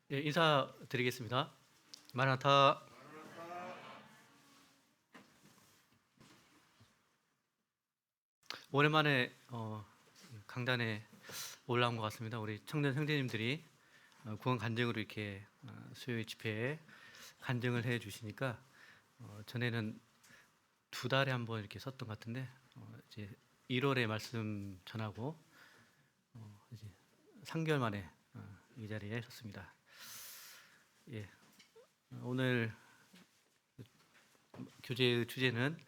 네, 인사드리겠습니다. 마라나타. 오랜만에 강단에 올라온 것 같습니다. 우리 청년 형제님들이 구원 간증으로 이렇게 수요일 집회에 간증을 해 주시니까 전에는 두 달에 한 번 이렇게 썼던 것 같은데 이제 1월에 말씀 전하고 이제 3개월 만에 이 자리에 섰습니다. 예, 오늘 교제의 주제는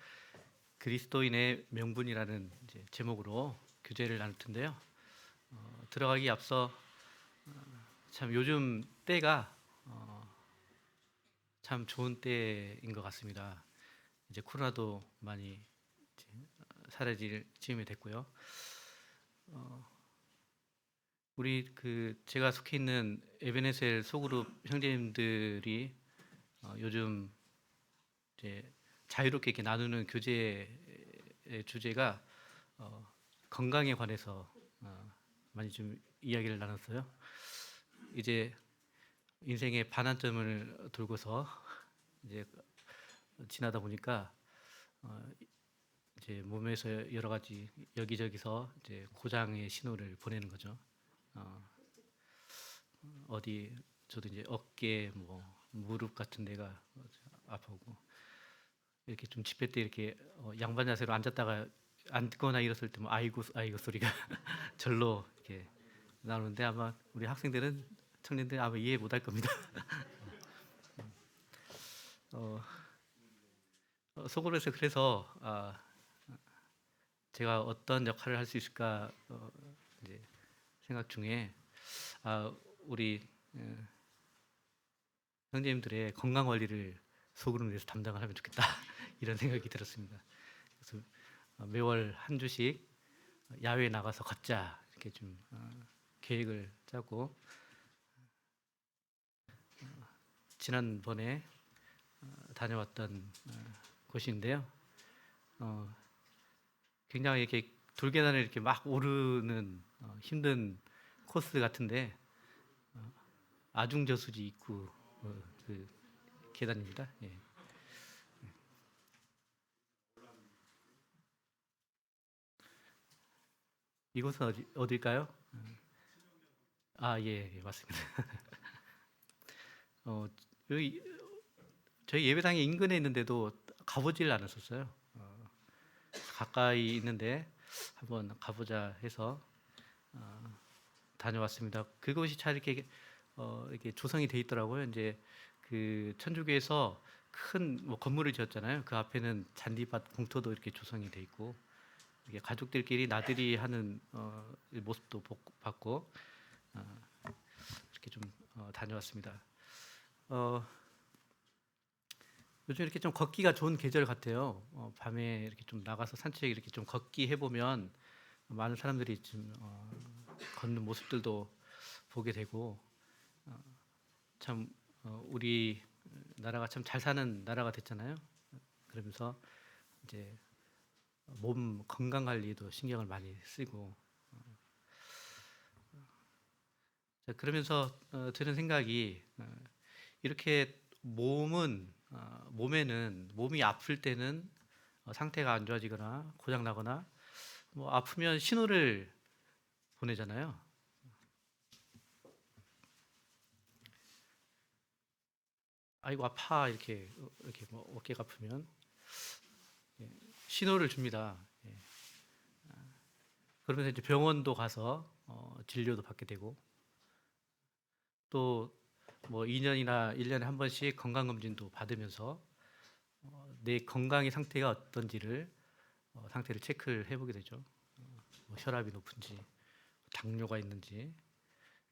그리스도인의 명분이라는 이제 제목으로 교제를 나눌 텐데요. 들어가기 앞서 참 요즘 때가 참 좋은 때인 것 같습니다. 이제 코로나도 많이 이제 사라질 즈음이 됐고요. 우리 제가 속해 있는 에베네셀 소그룹 형제님들이 요즘 이제 자유롭게 이렇게 나누는 교제의 주제가 건강에 관해서 많이 좀 이야기를 나눴어요. 이제 인생의 반환점을 돌고서 이제 지나다 보니까 이제 몸에서 여러 가지 여기저기서 이제 고장의 신호를 보내는 거죠. 어디 저도 이제 어깨, 뭐 무릎 같은 데가 아프고 이렇게 좀 집회 때 이렇게 양반 자세로 앉았다가 앉거나 일었을 때 뭐 아이고 아이고 소리가 절로 이렇게 나오는데 아마 우리 학생들은 청년들 아마 이해 못할 겁니다. 어, 속으로서 그래서 제가 어떤 역할을 할 수 있을까 이제 생각 중에 우리 형제님들의 건강 관리를 소그룹 내에서 담당을 하면 좋겠다 이런 생각이 들었습니다. 그래서 매월 한 주씩 야외에 나가서 걷자 이렇게 좀 계획을 짜고 지난번에 다녀왔던 곳인데요. 굉장히 이렇게 돌계단을 이렇게 막 오르는 힘든 코스 같은데 아중저수지 있고 그 계단입니다. 예. 이곳은 어딜까요? 예, 예, 맞습니다. 어, 여기 저희 예배당이 인근에 있는데도 가보질 않았었어요. 가까이 있는데 한번 가보자 해서 다녀왔습니다. 그곳이 잘 이렇게 조성이 돼 있더라고요. 이제 그 천주교에서 큰 뭐 건물을 지었잖아요. 그 앞에는 잔디밭 공터도 이렇게 조성이 돼 있고 이게 가족들끼리 나들이 하는 모습도 봤고 이렇게 좀 다녀왔습니다. 어, 요즘 이렇게 좀 걷기가 좋은 계절 같아요. 밤에 이렇게 좀 나가서 산책 이렇게 좀 걷기 해보면 많은 사람들이 좀 걷는 모습들도 보게 되고 참 우리 나라가 참 잘 사는 나라가 됐잖아요. 그러면서 이제 몸 건강 관리도 신경을 많이 쓰고 그러면서 드는 생각이 이렇게 몸에는 몸이 아플 때는 상태가 안 좋아지거나 고장 나거나 뭐 아프면 신호를 보내잖아요. 아이고 아파 이렇게 뭐 어깨가 아프면 신호를 줍니다. 예. 그러면서 이제 병원도 가서 진료도 받게 되고 또 뭐 2년이나 1년에 한 번씩 건강검진도 받으면서 내 건강의 상태가 어떤지를 상태를 체크를 해보게 되죠. 뭐 혈압이 높은지, 당뇨가 있는지,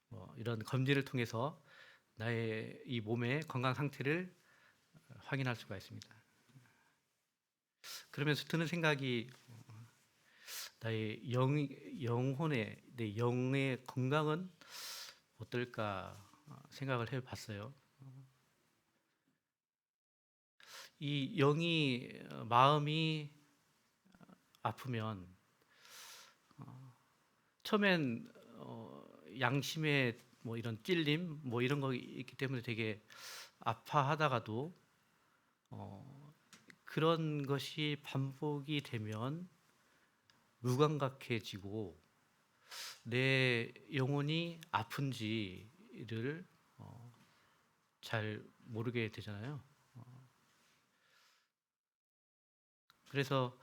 뭐 이런 검진을 통해서 나의 이 몸의 건강 상태를 확인할 수가 있습니다. 그러면서 드는 생각이 나의 영혼의 내 영의 건강은 어떨까 생각을 해봤어요. 이 영이 마음이 아프면 처음엔 양심에 뭐 이런 찔림 뭐 이런 거 있기 때문에 되게 아파하다가도 그런 것이 반복이 되면 무감각해지고 내 영혼이 아픈지를 잘 모르게 되잖아요. 그래서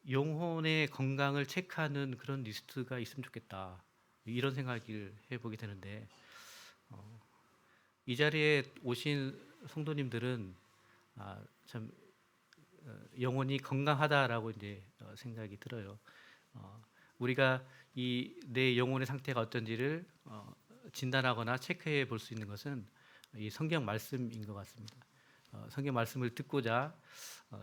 영혼의 건강을 체크하는 그런 리스트가 있으면 좋겠다. 이런 생각을 해보게 되는데 이 자리에 오신 성도님들은 참 영혼이 건강하다라고 이제 생각이 들어요. 우리가 이 내 영혼의 상태가 어떤지를 진단하거나 체크해 볼 수 있는 것은 이 성경 말씀인 것 같습니다. 성경 말씀을 듣고자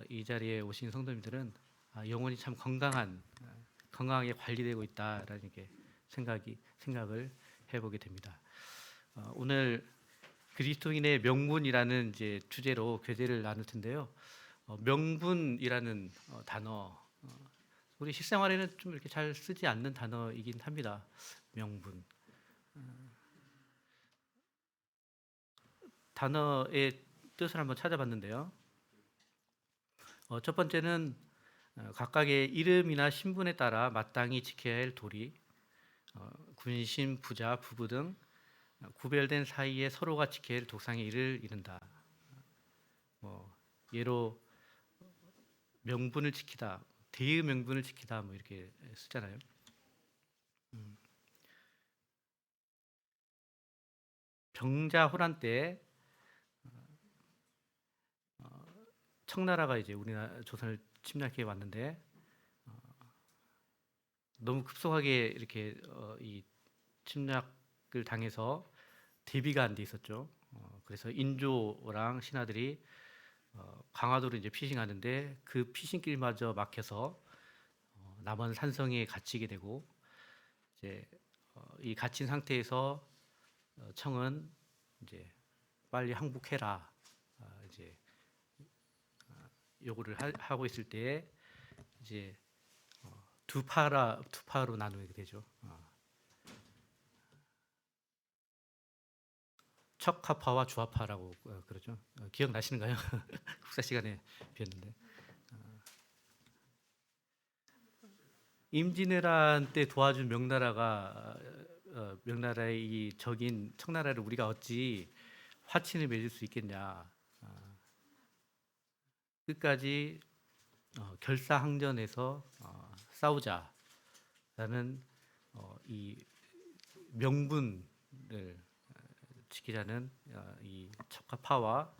이 자리에 오신 성도님들은 영혼이 참 건강하게 관리되고 있다라는 게 생각을 해보게 됩니다. 오늘 그리스도인의 명분이라는 이제 주제로 교제를 나눌 텐데요. 명분이라는 단어 우리 실생활에는 좀 이렇게 잘 쓰지 않는 단어이긴 합니다. 명분. 단어의 뜻을 한번 찾아봤는데요. 첫 번째는 각각의 이름이나 신분에 따라 마땅히 지켜야 할 도리, 군신, 부자, 부부 등 구별된 사이에 서로가 지켜야 할 도상의 일을 이른다. 예로 명분을 지키다, 대의 명분을 지키다 뭐 이렇게 쓰잖아요. 병자호란 때 청나라가 이제 우리나라 조선을 침략해 왔는데 너무 급속하게 이렇게 이 침략을 당해서 대비가 안 돼 있었죠. 그래서 인조랑 신하들이 강화도로 이제 피싱하는데 그 피싱길마저 막혀서 남원 산성에 갇히게 되고 이제 이 갇힌 상태에서 청은 이제 빨리 항복해라 이제 요구를 하고 있을 때 이제 두 파로 나누게 되죠. 척하파와 주하파라고 그러죠. 기억나시는가요? 국사 시간에 배웠는데 임진왜란 때 도와준 명나라가 명나라의 이 적인 청나라를 우리가 어찌 화친을 맺을 수 있겠냐. 끝까지 결사항전에서 싸우자라는 이 명분을 지키자는 이 척하파와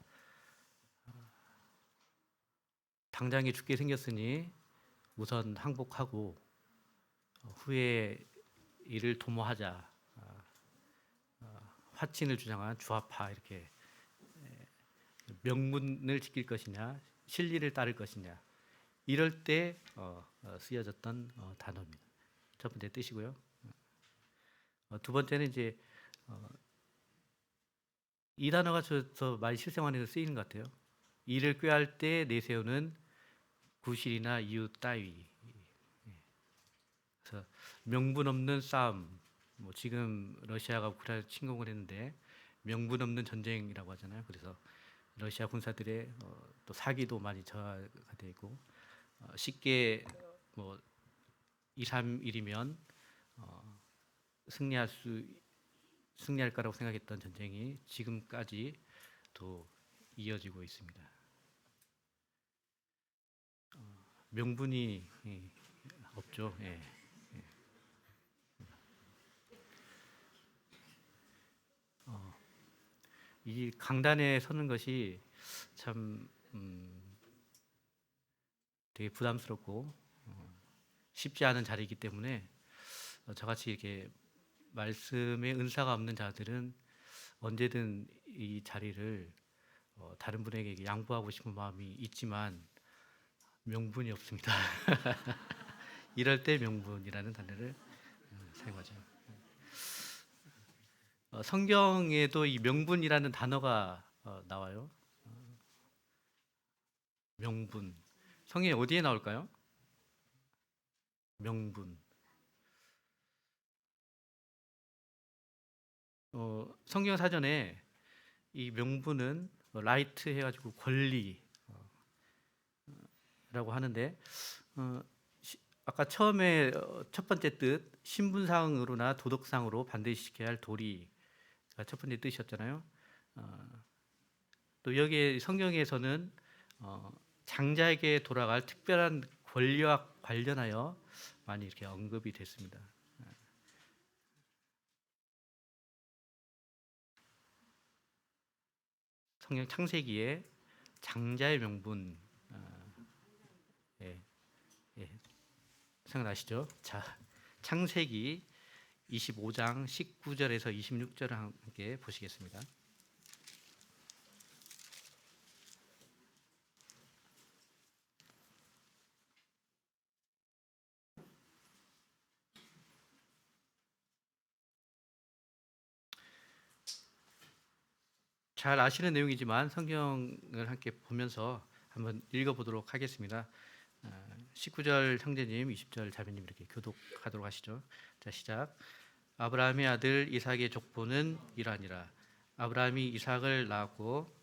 당장에 죽게 생겼으니 우선 항복하고 후에 이를 도모하자 화친을 주장한 주화파 이렇게 명분을 지킬 것이냐 실리를 따를 것이냐 이럴 때 쓰여졌던 단어입니다. 첫 번째 뜻이고요. 두 번째는 이제 이 단어가 더 많이 실생활에서 쓰이는 것 같아요. 이를 꾀할 때 내세우는 구실이나 이유 따위. 그래서 명분 없는 싸움. 뭐 지금 러시아가 우크라이나 침공을 했는데 명분 없는 전쟁이라고 하잖아요. 그래서 러시아 군사들의 또 사기도 많이 저하가 되어 있고 쉽게 뭐 2, 3일이면 승리할 거라고 생각했던 전쟁이 지금까지도 이어지고 있습니다. 명분이 없죠. 예. 이 강단에 서는 것이 참 되게 부담스럽고 쉽지 않은 자리이기 때문에 저같이 이렇게 말씀의 은사가 없는 자들은 언제든 이 자리를 다른 분에게 양보하고 싶은 마음이 있지만 명분이 없습니다. 이럴 때 명분이라는 단어를 사용하죠. 성경에도 이 명분이라는 단어가 나와요. 명분. 성경에 어디에 나올까요? 명분. 성경 사전에 이 명분은 라이트 해가지고 권리라고 하는데 아까 처음에 첫 번째 뜻 신분상으로나 도덕상으로 반드시 지켜야 할 도리가 첫 번째 뜻이었잖아요. 또 여기에 성경에서는 장자에게 돌아갈 특별한 권리와 관련하여 많이 이렇게 언급이 됐습니다. 성경 창세기에 장자의 명분 예, 예, 생각나시죠? 자, 창세기 25장 19절에서 26절을 함께 보시겠습니다. 잘 아시는 내용이지만 성경을 함께 보면서 한번 읽어보도록 하겠습니다. 19절 형제님, 20절 자매님 이렇게 교독하도록 하시죠. 자, 시작. 아브라함의 아들 이삭의 족보는 이러하니라. 아브라함이 이삭을 낳았고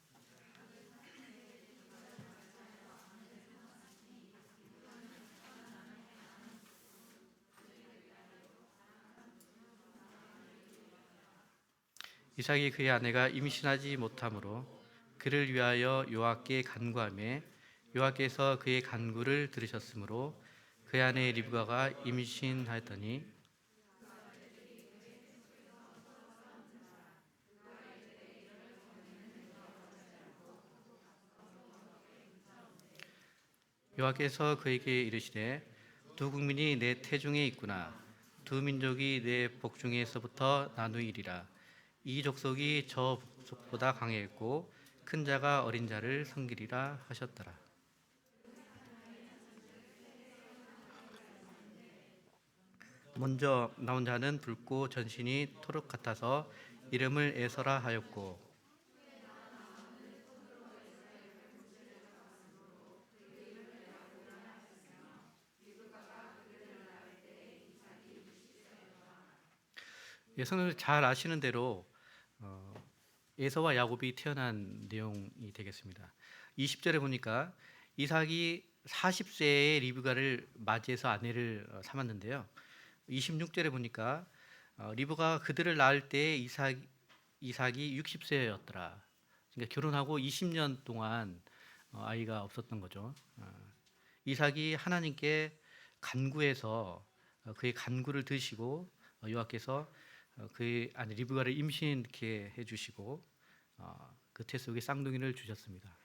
이삭이 그의 아내가 임신하지 못하므로 그를 위하여 여호와께 간구하매 여호와께서 그의 간구를 들으셨으므로 그의 아내 리브가가 임신하였더니 여호와께서 그에게 이르시되 두 국민이 내 태중에 있구나. 두 민족이 내 복중에서부터 나누이리라. 이 족속이 저 족보다 강했고 큰 자가 어린 자를 섬기리라 하셨더라. 먼저 나온 자는 붉고 전신이 토록 같아서 이름을 에서라 하였고 성도들 잘 아시는 대로 에서와 야곱이 태어난 내용이 되겠습니다. 20절에 보니까 이삭이 40세에 리브가를 맞이해서 아내를 삼았는데요. 26절에 보니까 리브가 그들을 낳을 때 이삭이 60세였더라. 그러니까 결혼하고 20년 동안 아이가 없었던 거죠. 이삭이 하나님께 간구해서 그의 간구를 드시고 여호와께서 그의 아내 리브가를 임신케 해주시고 그 태 속에 쌍둥이를 주셨습니다.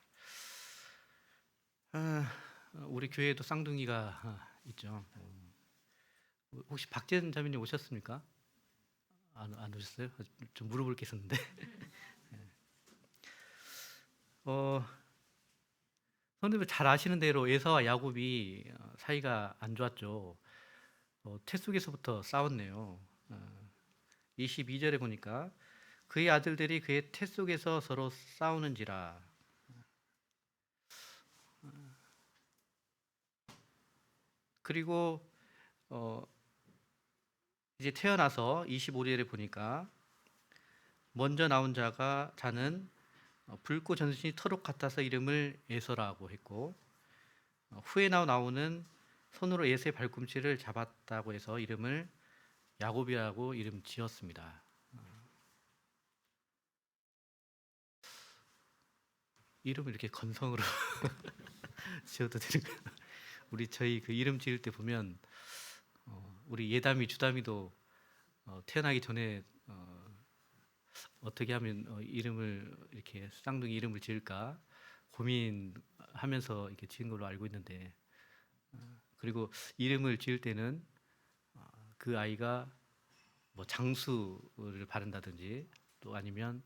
우리 교회에도 쌍둥이가 있죠. 혹시 박재현 자매님 오셨습니까? 안 오셨어요? 좀 물어볼 게 있었는데. 선생님 잘 아시는 대로 에서와 야곱이 사이가 안 좋았죠. 태 속에서부터 싸웠네요. 22절에 보니까 그의 아들들이 그의 태 속에서 서로 싸우는지라. 그리고 이제 태어나서 25절에 보니까 먼저 나온 자는 붉고 전신이 터록 같아서 이름을 에서라고 했고 후에 나오는 손으로 에서의 발꿈치를 잡았다고 해서 이름을 야곱이라고 이름 지었습니다. 이름을 이렇게 건성으로 지어도 되는 우리 저희 그 이름 지을 때 보면 우리 예담이 주담이도 태어나기 전에 어떻게 하면 이름을 이렇게 쌍둥이 이름을 지을까 고민하면서 이렇게 지은 걸로 알고 있는데 그리고 이름을 지을 때는 그 아이가 뭐 장수를 바른다든지 또 아니면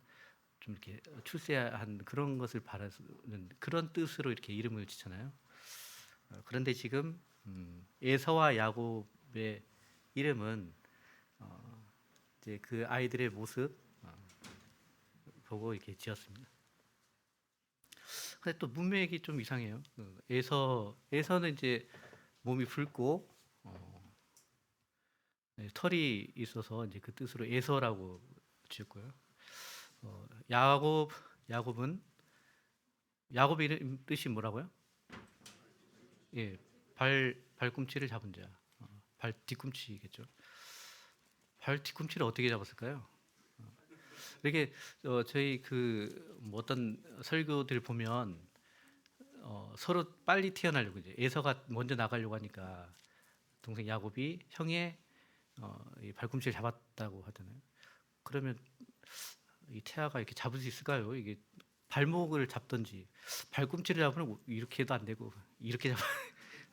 좀 이렇게 출세한 그런 것을 바라는 그런 뜻으로 이렇게 이름을 짓잖아요. 그런데 지금 에서와 야곱의 이름은 이제 그 아이들의 모습 보고 이렇게 지었습니다. 근데 또 문맥이 좀 이상해요. 에서는 이제 몸이 붉고 털이 있어서 이제 그 뜻으로 에서라고 지었고요. 야곱은 야곱의 뜻이 뭐라고요? 예, 발꿈치를 잡은 자, 발 뒤꿈치겠죠. 발 뒤꿈치를 어떻게 잡았을까요? 이렇게 저희 뭐 어떤 설교들 보면 서로 빨리 태어나려고 이제 에서가 먼저 나가려고 하니까 동생 야곱이 형의 이 발꿈치를 잡았다고 하잖아요. 그러면 이 태아가 이렇게 잡을 수 있을까요? 이게 발목을 잡든지 발꿈치를 잡으면 이렇게 해도 안 되고 이렇게 잡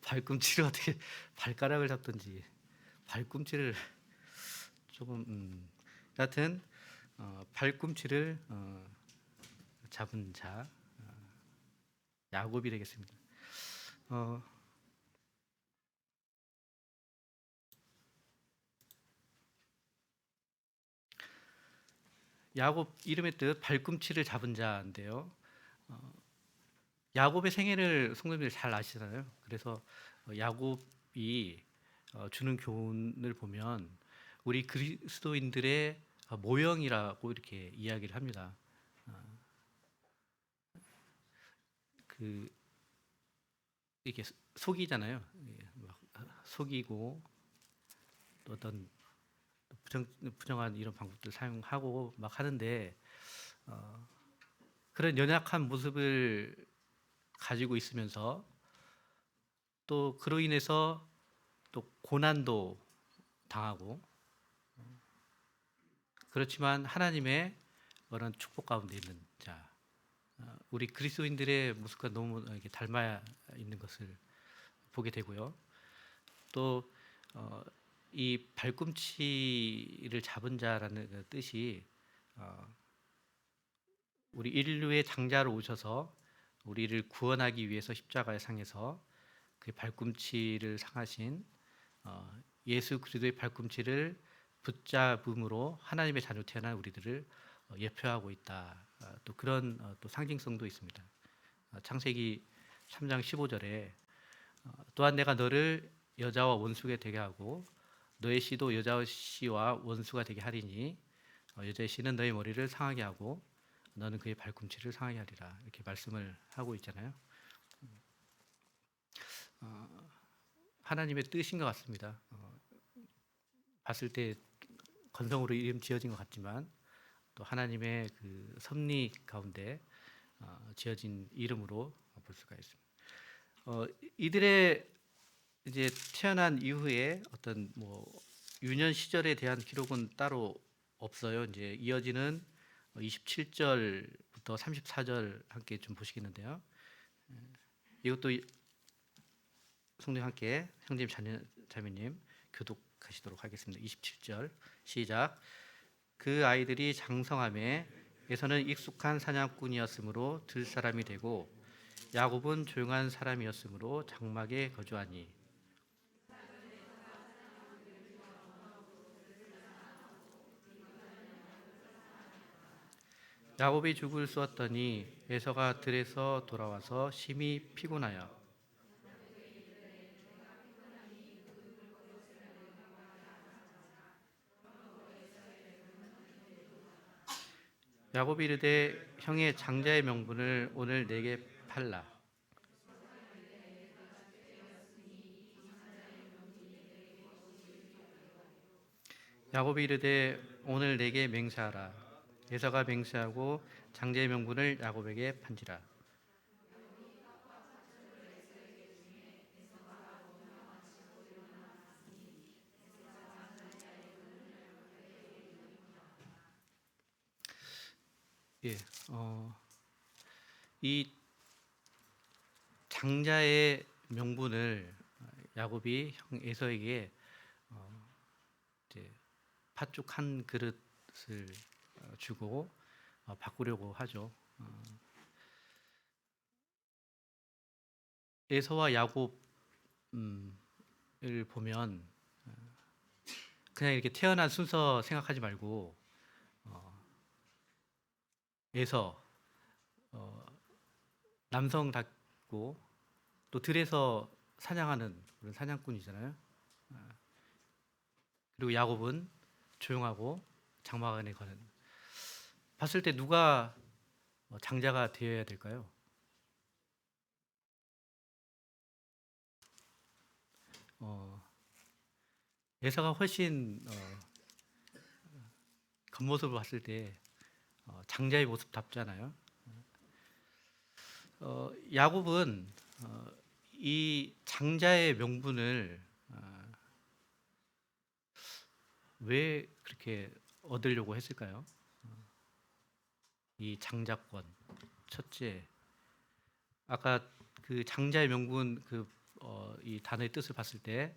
발꿈치를 어떻게 발가락을 잡든지 발꿈치를 조금 여하튼 발꿈치를 잡은 자 야곱이 되겠습니다. 야곱 이름의 뜻 발꿈치를 잡은 자인데요. 야곱의 생애를 성도님들 잘 아시잖아요. 그래서 야곱이 주는 교훈을 보면 우리 그리스도인들의 모형이라고 이렇게 이야기를 합니다. 이렇게 속이잖아요. 속이고 또 어떤 부정한 이런 방법들 사용하고 막 하는데 그런 연약한 모습을 가지고 있으면서 또 그로 인해서 또 고난도 당하고 그렇지만 하나님의 그런 축복 가운데 있는 자 우리 그리스도인들의 모습과 너무 이렇게 닮아 있는 것을 보게 되고요. 또 이 발꿈치를 잡은 자라는 그 뜻이 우리 인류의 장자로 오셔서 우리를 구원하기 위해서 십자가에 상해서 그 발꿈치를 상하신 예수 그리스도의 발꿈치를 붙잡음으로 하나님의 자녀 태어난 우리들을 예표하고 있다. 또 그런 또 상징성도 있습니다. 창세기 3장 15절에 또한 내가 너를 여자와 원수가 되게 하고 너의 씨도 여자의 씨와 원수가 되게 하리니 여자의 씨는 너의 머리를 상하게 하고 너는 그의 발꿈치를 상하게 하리라 이렇게 말씀을 하고 있잖아요. 하나님의 뜻인 것 같습니다. 봤을 때 건성으로 이름 지어진 것 같지만 또 하나님의 그 섭리 가운데 지어진 이름으로 볼 수가 있습니다. 이들의 이제 태어난 이후에 어떤 뭐 유년 시절에 대한 기록은 따로 없어요. 이제 이어지는 27절부터 34절 함께 좀 보시겠는데요. 이것도 성도님 함께 형제님 자매님 교독하시도록 하겠습니다. 27절 시작. 그 아이들이 장성함에 에서는 익숙한 사냥꾼이었으므로 들 사람이 되고 야곱은 조용한 사람이었으므로 장막에 거주하니 야곱이 죽을 쏘았더니 에서가 들에서 돌아와서 심히 피곤하여 야곱이 이르되 형의 장자의 명분을 오늘 내게 팔라. 야곱이 이르되 오늘 내게 맹세하라. 에서가 맹세하고 장자의 명분을 야곱에게 판지라. 예, 이 장자의 명분을 야곱이 형 에서에게 이제 팥죽 한 그릇을 주고 바꾸려고 하죠. 에서와 야곱을 보면 그냥 이렇게 태어난 순서 생각하지 말고 에서 남성답고 또 들에서 사냥하는 그런 사냥꾼이잖아요. 그리고 야곱은 조용하고 장막 안에 거는 봤을 때 누가 장자가 되어야 될까요? 어, 에서가 훨씬 겉모습을 봤을 때 장자의 모습답잖아요. 야곱은 이 장자의 명분을 왜 그렇게 얻으려고 했을까요? 이 장자권 첫째, 아까 그 장자의 명분 이 단어의 뜻을 봤을 때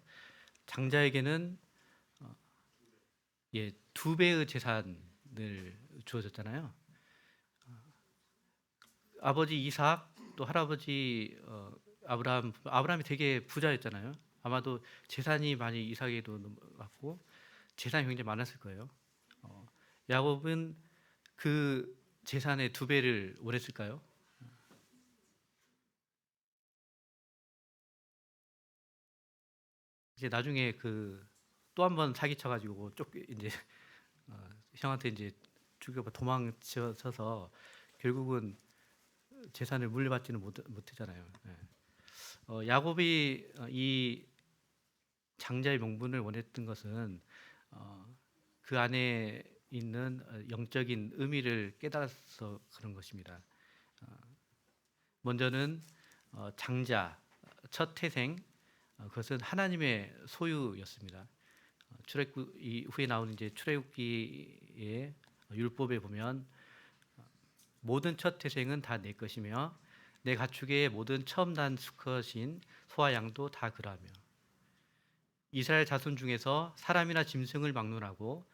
장자에게는 두 배의 재산을 주어졌잖아요. 아버지 이삭 또 할아버지 아브라함이 되게 부자였잖아요. 아마도 재산이 많이 이삭에도 왔고 재산이 굉장히 많았을 거예요. 야곱은 그 재산의 두 배를 원했을까요? 이제 나중에 그 또 한 번 사기쳐가지고 이제 형한테 이제 죽여봐 도망쳐서 결국은 재산을 물려받지는 못하잖아요. 야곱이 이 장자의 명분을 원했던 것은 그 안에 있는 영적인 의미를 깨달아서 그런 것입니다. 먼저는 장자 첫 태생 그것은 하나님의 소유였습니다. 출애굽 이후에 나오는 이제 출애굽기의 율법에 보면 모든 첫 태생은 다 내 것이며 내 가축의 모든 처음 난 수컷인 소와 양도 다 그라며 이스라엘 자손 중에서 사람이나 짐승을 막론하고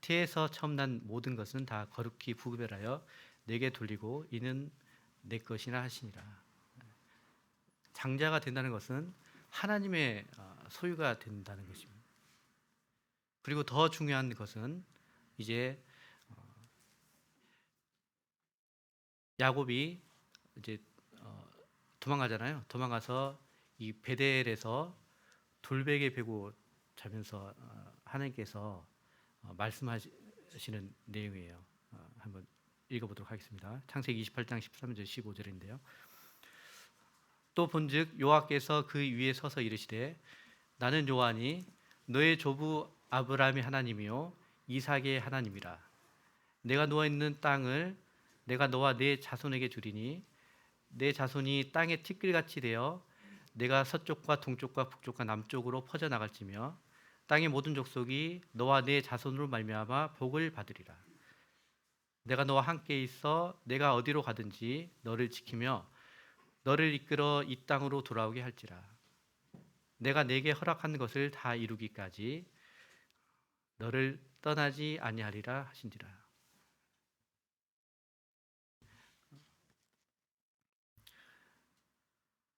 태에서 처음 난 모든 것은 다 거룩히 구별하여 내게 돌리고 이는 내 것이나 하시니라. 장자가 된다는 것은 하나님의 소유가 된다는 것입니다. 그리고 더 중요한 것은 이제 야곱이 이제 도망가잖아요. 도망가서 이 베델에서 돌베개 베고 자면서 하나님께서 말씀하시는 내용이에요. 한번 읽어보도록 하겠습니다. 창세기 28장 13절 15절인데요. 또 본즉 여호와께서 그 위에 서서 이르시되 나는 여호와니 너의 조부 아브라함의 하나님이요 이삭의 하나님이라. 내가 누워 있는 땅을 내가 너와 네 자손에게 주리니 내 자손이 땅의 티끌같이 되어 내가 서쪽과 동쪽과 북쪽과 남쪽으로 퍼져 나갈지며 땅의 모든 족속이 너와 네 자손으로 말미암아 복을 받으리라. 내가 너와 함께 있어 내가 어디로 가든지 너를 지키며 너를 이끌어 이 땅으로 돌아오게 할지라. 내가 내게 허락한 것을 다 이루기까지 너를 떠나지 아니하리라 하신지라.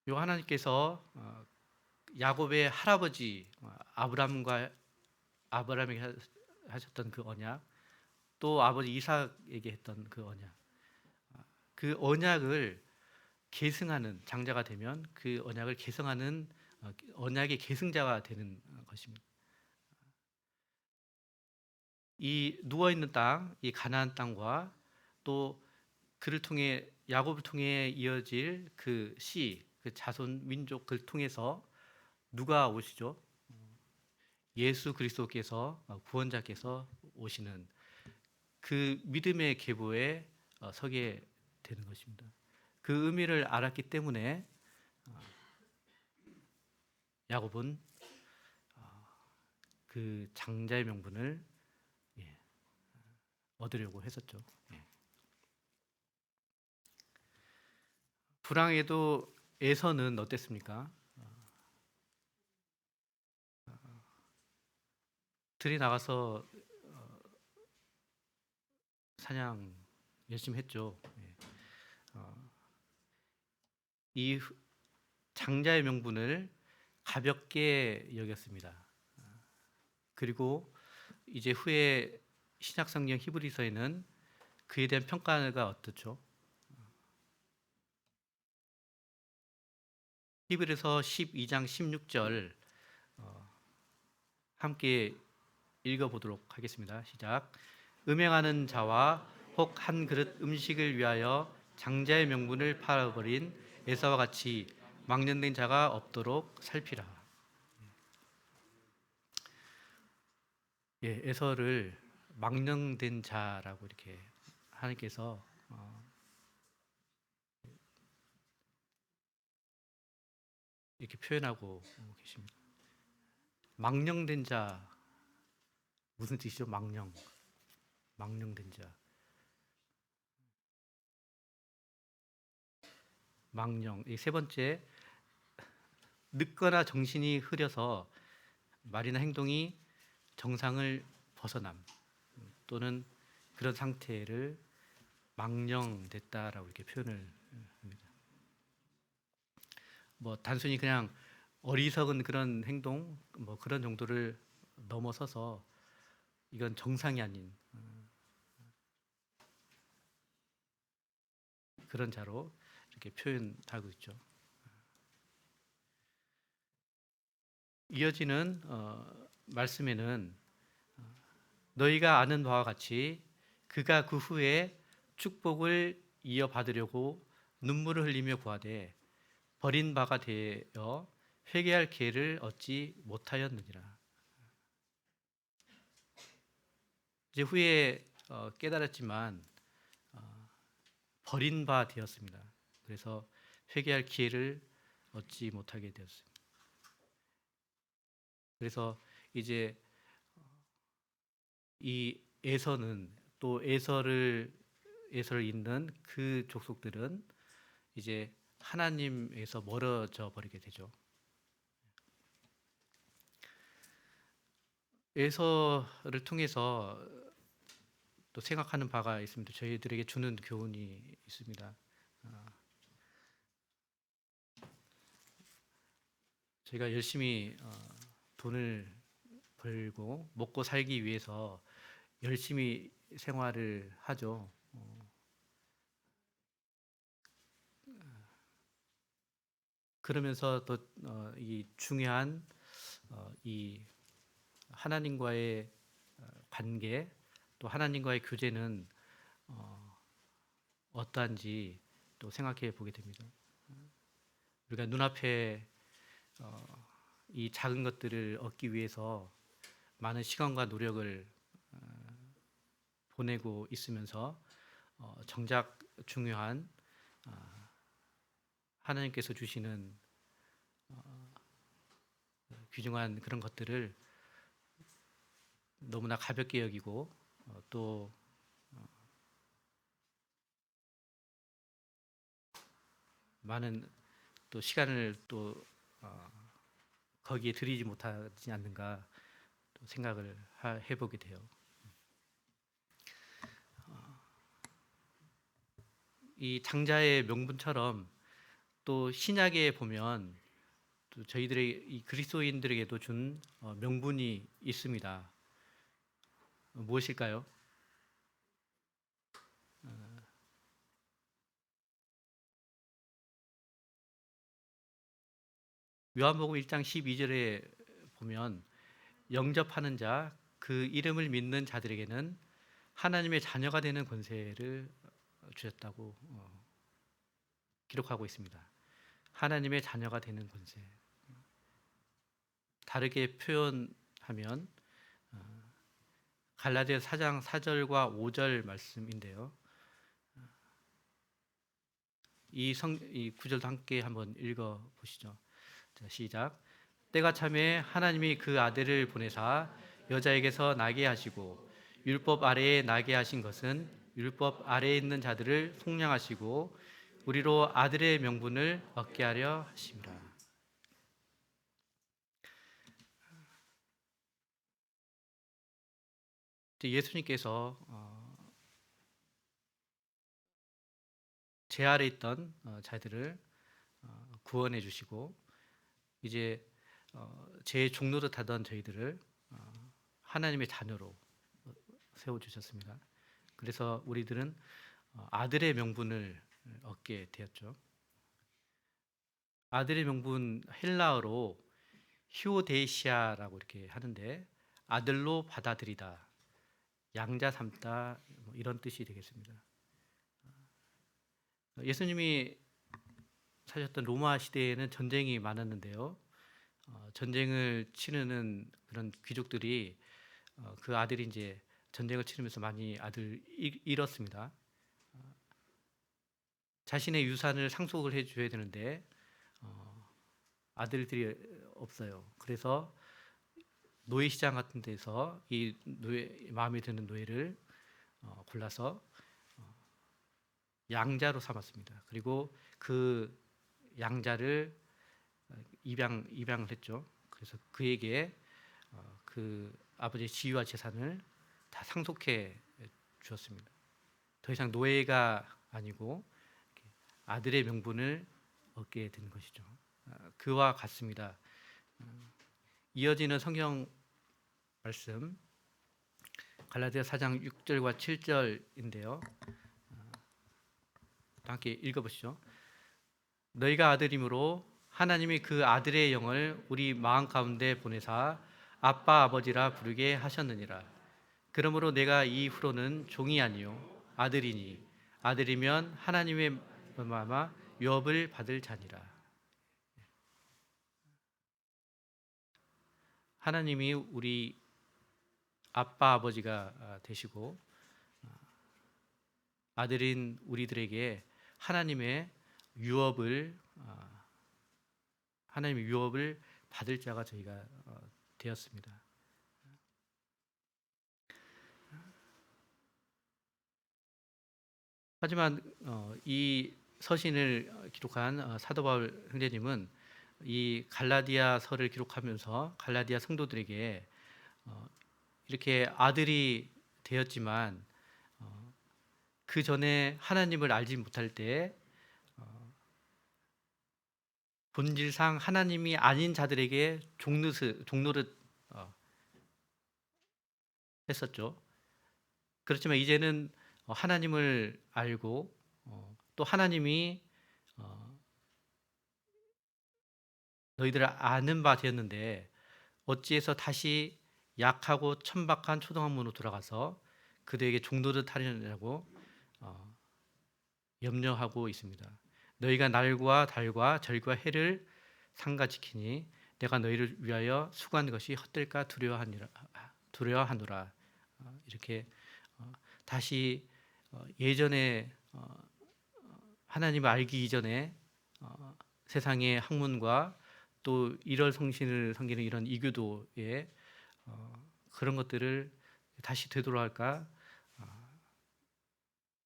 요 하나님께서 야곱의 할아버지 아브라함에게 하셨던 그 언약, 또 아버지 이삭에게 했던 그 언약, 그 언약을 계승하는 장자가 되면 그 언약을 계승하는 언약의 계승자가 되는 것입니다. 이 누워 있는 땅, 이 가나안 땅과 또 그를 통해 야곱을 통해 이어질 그 자손 민족을 통해서 누가 오시죠? 예수 그리스도께서 구원자께서 오시는 그 믿음의 계보에 서게 되는 것입니다. 그 의미를 알았기 때문에 야곱은 그 장자의 명분을 얻으려고 했었죠. 불황에도 에서는 어땠습니까? 들이 나가서 사냥 열심히 했죠. 이 장자의 명분을 가볍게 여겼습니다. 그리고 이제 후에 신약 성경 히브리서에는 그에 대한 평가가 어떻죠? 히브리서 12장 16절 함께 읽어보도록 하겠습니다. 시작. 음행하는 자와 혹 한 그릇 음식을 위하여 장자의 명분을 팔아버린 에사와 같이 망령된 자가 없도록 살피라. 예, 에서를 망령된 자라고 이렇게 하나님께서 이렇게 표현하고 계십니다. 망령된 자 무슨 뜻이죠? 망령된 자. 망령. 이 세 번째, 늦거나 정신이 흐려서 말이나 행동이 정상을 벗어남 또는 그런 상태를 망령됐다라고 이렇게 표현을 합니다. 뭐 단순히 그냥 어리석은 그런 행동 뭐 그런 정도를 넘어서서 이건 정상이 아닌 그런 자로 이렇게 표현하고 있죠. 이어지는 말씀에는 너희가 아는 바와 같이 그가 그 후에 축복을 이어받으려고 눈물을 흘리며 구하되 버린 바가 되어 회개할 기회를 얻지 못하였느니라. 이제 후에 깨달았지만 버린 바 되었습니다. 그래서 회개할 기회를 얻지 못하게 되었습니다. 그래서 이제 이 에서는 또 에서를 잇는 그 족속들은 이제 하나님에서 멀어져 버리게 되죠. 에서를 통해서 또 생각하는 바가 있습니다. 저희들에게 주는 교훈이 있습니다. 저희가 열심히 돈을 벌고 먹고 살기 위해서 열심히 생활을 하죠. 그러면서 또 이 중요한 이 하나님과의 관계 또 하나님과의 교제는 어떠한지 또 생각해 보게 됩니다. 우리가 눈앞에 이 작은 것들을 얻기 위해서 많은 시간과 노력을 보내고 있으면서 정작 중요한 하나님께서 주시는 귀중한 그런 것들을 너무나 가볍게 여기고 또 많은 또 시간을 또 거기에 들이지 못하지 않는가 또 생각을 해보게 돼요. 이 장자의 명분처럼 또 신약에 보면 또 저희들의 이 그리스도인들에게도 준 명분이 있습니다. 무엇일까요? 요한복음 1장 12절에 보면 영접하는 자, 그 이름을 믿는 자들에게는 하나님의 자녀가 되는 권세를 주셨다고 기록하고 있습니다. 하나님의 자녀가 되는 권세. 다르게 표현하면 갈라디아서 4장 4절과 5절 말씀인데요. 이 구절도 함께 한번 읽어 보시죠. 자, 시작. 때가 참에 하나님이 그 아들을 보내사 여자에게서 나게 하시고 율법 아래에 나게 하신 것은 율법 아래에 있는 자들을 속량하시고 우리로 아들의 명분을 얻게 하려 하심이라. 예수님께서 제 아래 있던 자들을 구원해 주시고 이제 제 종노릇 하던 저희들을 하나님의 자녀로 세워 주셨습니다. 그래서 우리들은 아들의 명분을 얻게 되었죠. 아들의 명분 헬라어로 히오데시아라고 이렇게 하는데 아들로 받아들이다. 양자 삼다 뭐 이런 뜻이 되겠습니다. 예수님이 사셨던 로마 시대에는 전쟁이 많았는데요. 전쟁을 치르는 그런 귀족들이 그 아들이 이제 전쟁을 치르면서 많이 아들 잃었습니다. 자신의 유산을 상속을 해줘야 되는데 아들들이 없어요. 그래서 노예 시장 같은 데서 이 노예, 마음에 드는 노예를 골라서 양자로 삼았습니다. 그리고 그 양자를 입양을 했죠. 그래서 그에게 그 아버지의 지위와 재산을 다 상속해 주었습니다. 더 이상 노예가 아니고 아들의 명분을 얻게 된 것이죠. 그와 같습니다. 이어지는 성경 말씀 갈라디아 4장 6절과 7절인데요. 함께 읽어보시죠. 너희가 아들이므로 하나님이 그 아들의 영을 우리 마음 가운데 보내사 아빠 아버지라 부르게 하셨느니라. 그러므로 내가 이후로는 종이 아니요 아들이니 아들이면 하나님의 마마 유업을 받을 자니라. 하나님이 우리 아빠 아버지가 되시고 아들인 우리들에게 하나님의 유업을 받을 자가 저희가 되었습니다. 하지만 이 서신을 기록한 사도 바울 형제님은 이 갈라디아서를 기록하면서 갈라디아 성도들에게 이렇게 아들이 되었지만 그 전에 하나님을 알지 못할 때 본질상 하나님이 아닌 자들에게 종노릇 했었죠. 그렇지만 이제는 하나님을 알고 또 하나님이 너희들을 아는 바 되었는데 어찌해서 다시 약하고 천박한 초등학문으로 돌아가서 그들에게 종노릇 하려고 염려하고 있습니다. 너희가 날과 달과 절과 해를 상가 지키니 내가 너희를 위하여 수고한 것이 헛될까 두려워하노라. 이렇게 다시 예전에 하나님을 알기 이전에 세상의 학문과 또 일월성신을 섬기는 이런 이교도의 그런 것들을 다시 되돌아갈까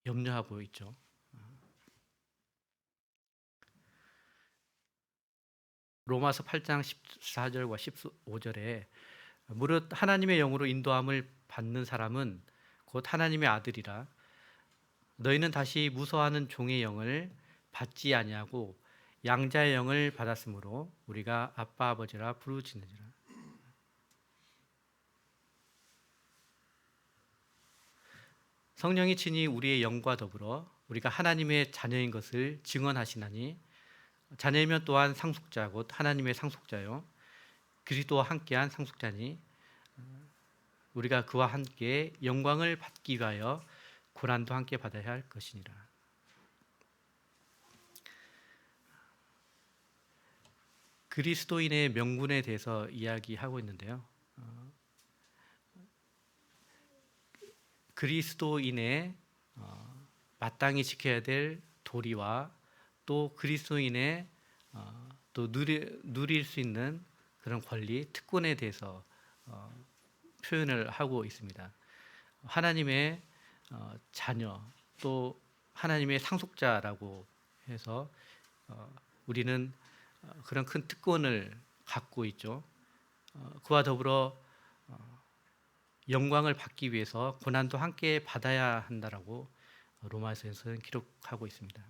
염려하고 있죠. 로마서 8장 14절과 15절에 무릇 하나님의 영으로 인도함을 받는 사람은 곧 하나님의 아들이라. 너희는 다시 무서워하는 종의 영을 받지 아니하고 양자의 영을 받았으므로 우리가 아빠 아버지라 부르짖느니라. 성령이 친히 우리의 영과 더불어 우리가 하나님의 자녀인 것을 증언하시나니 자녀이면 또한 상속자 곧 하나님의 상속자요 그리스도와 함께한 상속자니 우리가 그와 함께 영광을 받기 위하여 고난도 함께 받아야 할 것이니라. 그리스도인의 명분에 대해서 이야기하고 있는데요. 그리스도인의 마땅히 지켜야 될 도리와 또 그리스도인의 또 누릴 수 있는 그런 권리, 특권에 대해서 표현을 하고 있습니다. 하나님의 자녀 또 하나님의 상속자라고 해서 우리는 그런 큰 특권을 갖고 있죠. 그와 더불어 영광을 받기 위해서 고난도 함께 받아야 한다라고 로마서에서는 기록하고 있습니다.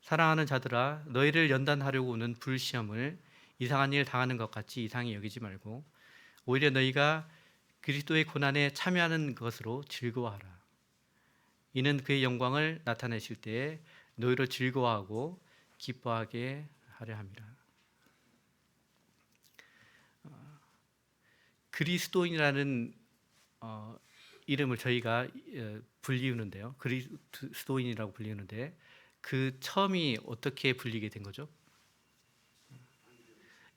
사랑하는 자들아 너희를 연단하려고 오는 불시험을 이상한 일 당하는 것 같이 이상히 여기지 말고 오히려 너희가 그리스도의 고난에 참여하는 것으로 즐거워하라. 이는 그의 영광을 나타내실 때에 너희로 즐거워하고 기뻐하게 하려 함이라. 그리스도인이라는 이름을 저희가 불리우는데요. 그리스도인이라고 불리우는데 그 처음이 어떻게 불리게 된 거죠?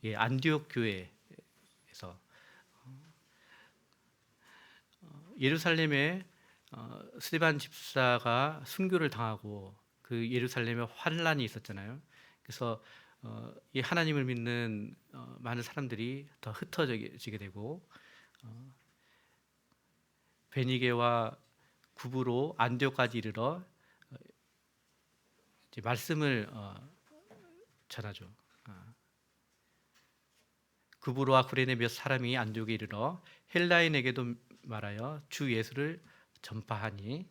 예, 안디옥 교회에서 예루살렘에 스데반 집사가 순교를 당하고 그 예루살렘에 환란이 있었잖아요. 그래서 이 하나님을 믿는 많은 사람들이 더 흩어지게 되고 베니게와 구브로 안디옥까지 이르러 이제 말씀을 전하죠. 구브로와 구레네 몇 사람이 안디옥에 이르러 헬라인에게도 말하여 주 예수를 전파하니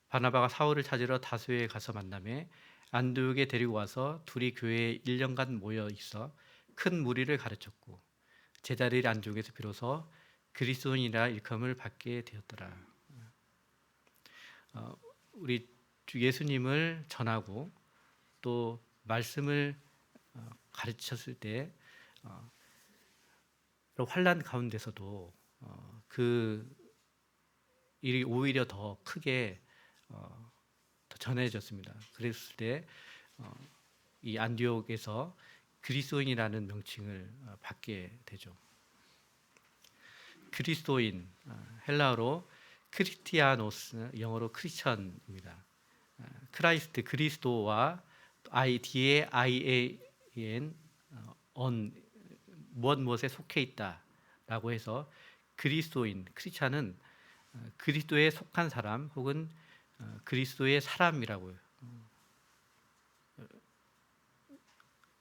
바나바가 사울을 찾으러 다소에 가서 만나매 안디옥에 데리고 와서 둘이 교회에 1년간 모여 있어 큰 무리를 가르쳤고 제자들이 안디옥에서 비로소 그리스도인이라 일컬음을 받게 되었더라. 우리 주 예수님을 전하고 또 말씀을 가르쳤을 때 환란 가운데서도 그 일이 오히려 더 크게 더 전해졌습니다. 그랬을 때 이 안디옥에서 그리스도인이라는 명칭을 받게 되죠. 그리스도인, 헬라어로 크리스티아노스, 영어로 크리스천입니다. 크라이스트, 그리스도와 뒤에 IAN, 무엇에 속해 있다라고 해서 그리스도인, 크리스천은 그리스도에 속한 사람 혹은 그리스도의 사람이라고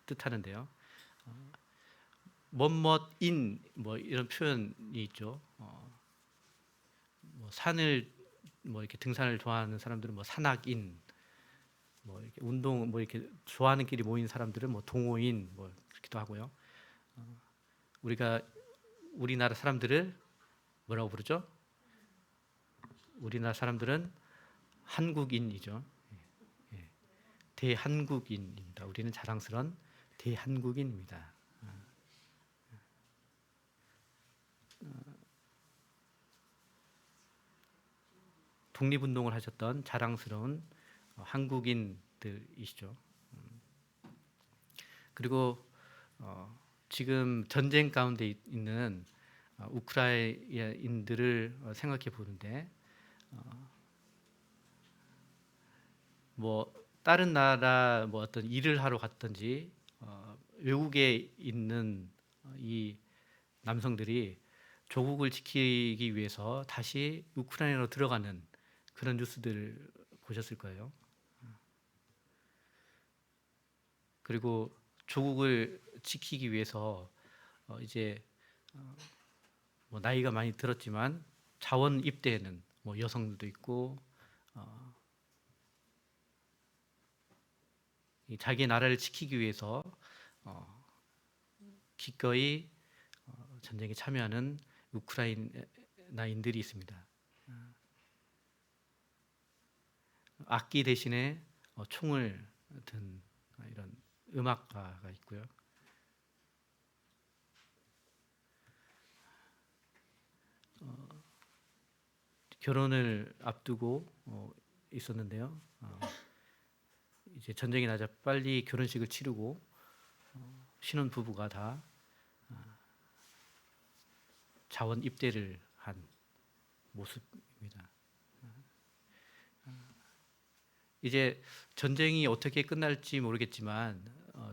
뜻하는데요. 뭐뭇인 뭐 이런 표현이 있죠. 뭐 산을 뭐 이렇게 등산을 좋아하는 사람들은 뭐 산악인, 뭐 이렇게 운동 뭐 이렇게 좋아하는 길이 모인 사람들은 뭐 동호인 뭐 그렇기도 하고요. 우리가 우리나라 사람들을 뭐라고 부르죠? 우리나라 사람들은 한국인이죠. 대한국인입니다. 우리는 자랑스러운 대한국인입니다. 독립운동을 하셨던 자랑스러운 한국인들이시죠. 그리고 지금 전쟁 가운데 있는 우크라이나인들을 생각해 보는데 뭐 다른 나라 뭐 어떤 일을 하러 갔든지 외국에 있는 이 남성들이 조국을 지키기 위해서 다시 우크라이나로 들어가는 그런 뉴스들 보셨을 거예요. 그리고 조국을 지키기 위해서 이제 뭐 나이가 많이 들었지만 자원 입대에는 뭐 여성들도 있고 자기 나라를 지키기 위해서 기꺼이 전쟁에 참여하는 우크라이나인들이 있습니다. 악기 대신에 총을 든 이런 음악가가 있고요. 결혼을 앞두고 있었는데요. 이제 전쟁이 나자 빨리 결혼식을 치르고 신혼 부부가 다 자원 입대를 한 모습입니다. 이제 전쟁이 어떻게 끝날지 모르겠지만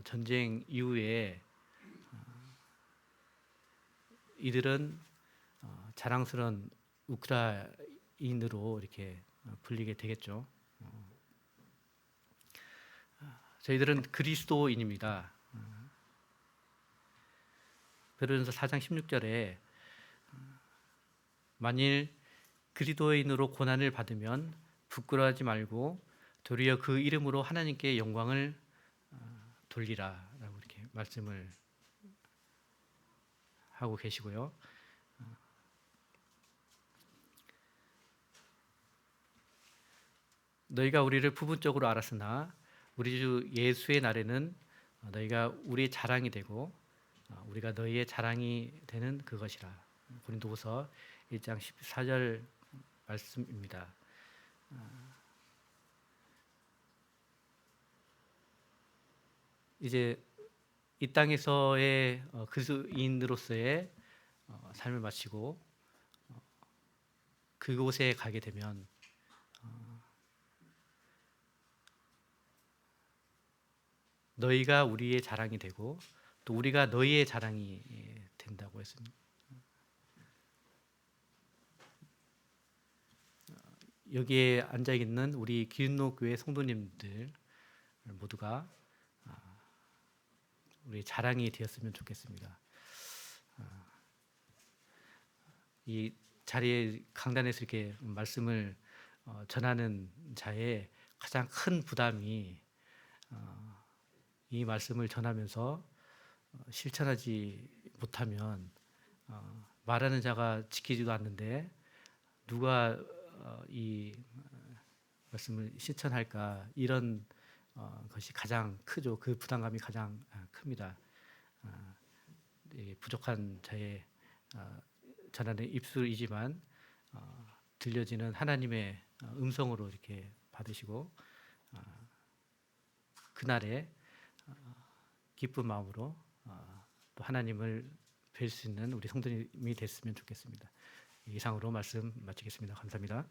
전쟁 이후에 이들은 자랑스러운 우크라이나인으로 이렇게 불리게 되겠죠. 저희들은 그리스도인입니다. 베드로전서 4장 16절에 만일 그리스도인으로 고난을 받으면 부끄러워하지 말고 도리어 그 이름으로 하나님께 영광을 돌리라라고 이렇게 말씀을 하고 계시고요. 너희가 우리를 부분적으로 알았으나 우리 주 예수의 날에는 너희가 우리의 자랑이 되고 우리가 너희의 자랑이 되는 그것이라. 고린도후서 1장 14절 말씀입니다. 이제 이 땅에서의 그리스도인으로서의 삶을 마치고 그곳에 가게 되면 너희가 우리의 자랑이 되고 또 우리가 너희의 자랑이 된다고 했습니다. 여기에 앉아 있는 우리 기린노교회 성도님들 모두가 우리 자랑이 되었으면 좋겠습니다. 이 자리에 강단에서 이렇게 말씀을 전하는 자의 가장 큰 부담이 이 말씀을 전하면서 실천하지 못하면 말하는 자가 지키지도 않는데 누가 이 말씀을 실천할까, 이런 것이 가장 크죠. 그 부담감이 가장 큽니다. 부족한 자의 전하는 입술이지만 들려지는 하나님의 음성으로 이렇게 받으시고 그날에 기쁜 마음으로 또 하나님을 뵐 수 있는 우리 성도님이 됐으면 좋겠습니다. 이상으로 말씀 마치겠습니다. 감사합니다.